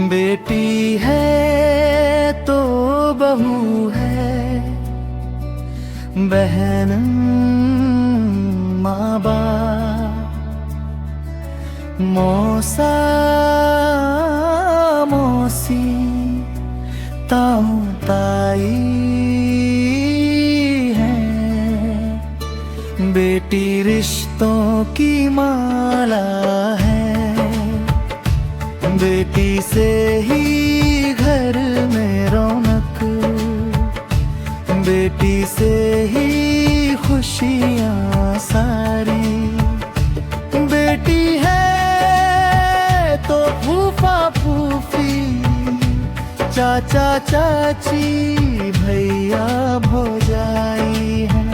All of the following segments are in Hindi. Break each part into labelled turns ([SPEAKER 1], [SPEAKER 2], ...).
[SPEAKER 1] बेटी है तो बहू है, बहन माँ बाप, मौसा मौसी, ताऊ ताई है। बेटी रिश्तों की माला है, बेटी से ही घर में रौनक, बेटी से ही खुशियाँ सारी। बेटी है तो फूफा फूफी, चाचा चाची, भैया भौजाई है।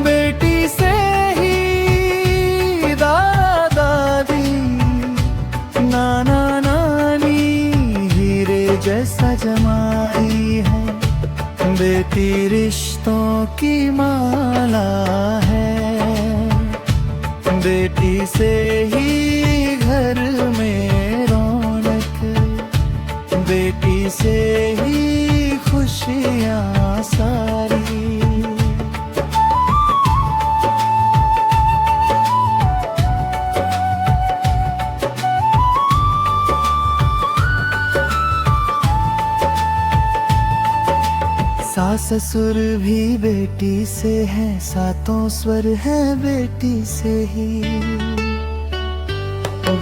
[SPEAKER 1] बेटी से ही दादा दादी, नाना नानी, हीरे जैसा जमाई है। बेटी रिश्तों की माला है, बेटी से ही घर में रौनक, बेटी से ही खुशियाँ सारी। सास ससुर भी बेटी से है, सातों स्वर है बेटी से ही।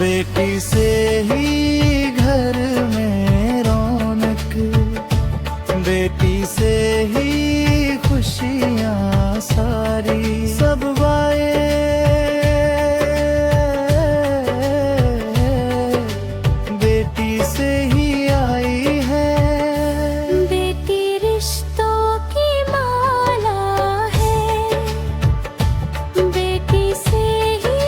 [SPEAKER 1] बेटी से ही घर में रौनक, बेटी से ही खुशियाँ सारी। सब बाए बेटी से ही आई है।
[SPEAKER 2] बेटी रिश्तों की माला है, बेटी से ही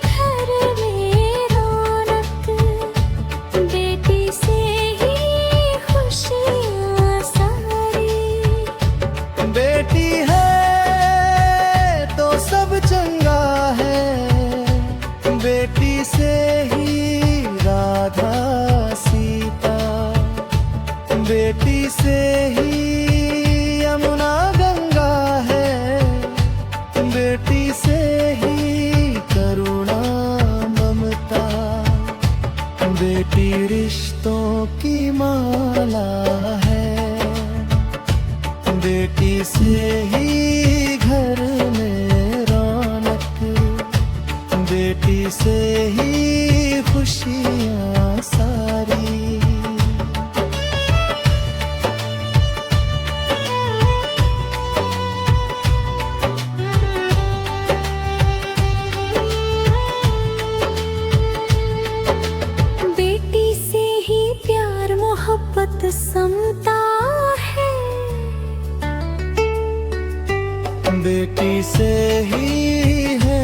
[SPEAKER 2] घर में रौनक, बेटी से ही खुशियाँ सारी।
[SPEAKER 1] बेटी है तो सब चंगा है, बेटी से ही राधा सीता, बेटी से ही यमुना गंगा है, बेटी से ही करुणा ममता। बेटी रिश्तों की माला है, बेटी से ही घर में रौनक, बेटी से ही खुशियाँ सारी।
[SPEAKER 2] बेटी से ही प्यार मोहब्बत समता है,
[SPEAKER 1] बेटी से ही है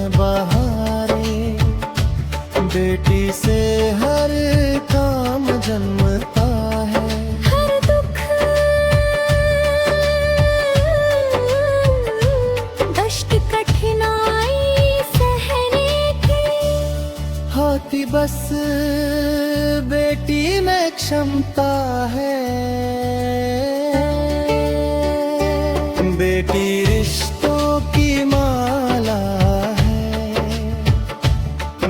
[SPEAKER 1] बहारें, बेटी से हर काम जन्मता है।
[SPEAKER 2] हर दुख कष्ट कठिनाई सहने की
[SPEAKER 1] होती बस बेटी में क्षमता है। बेटी रिश्तों की माला है,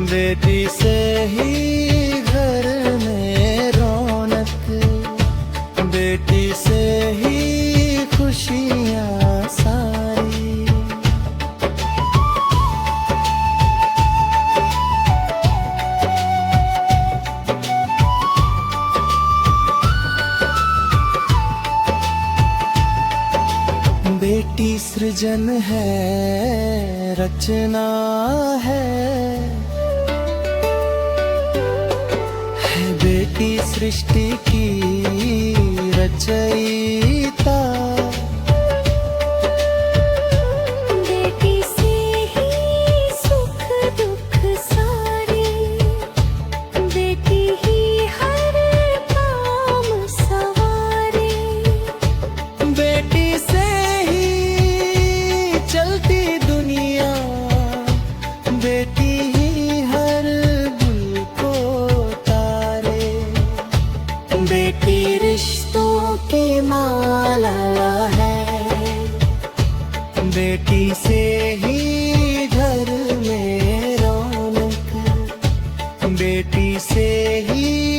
[SPEAKER 1] बेटी से ही घर में रौनक, बेटी से ही खुशियाँ सारी। बेटी सृजन है, रचना है बेटी सृष्टि की रचयिता।
[SPEAKER 2] बेटी से ही सुख दुख सारे, बेटी ही हर काम सवारे।
[SPEAKER 1] बेटी से ही चलती दुनिया, बेटी ही हर गुल को तारे। बेटी से ही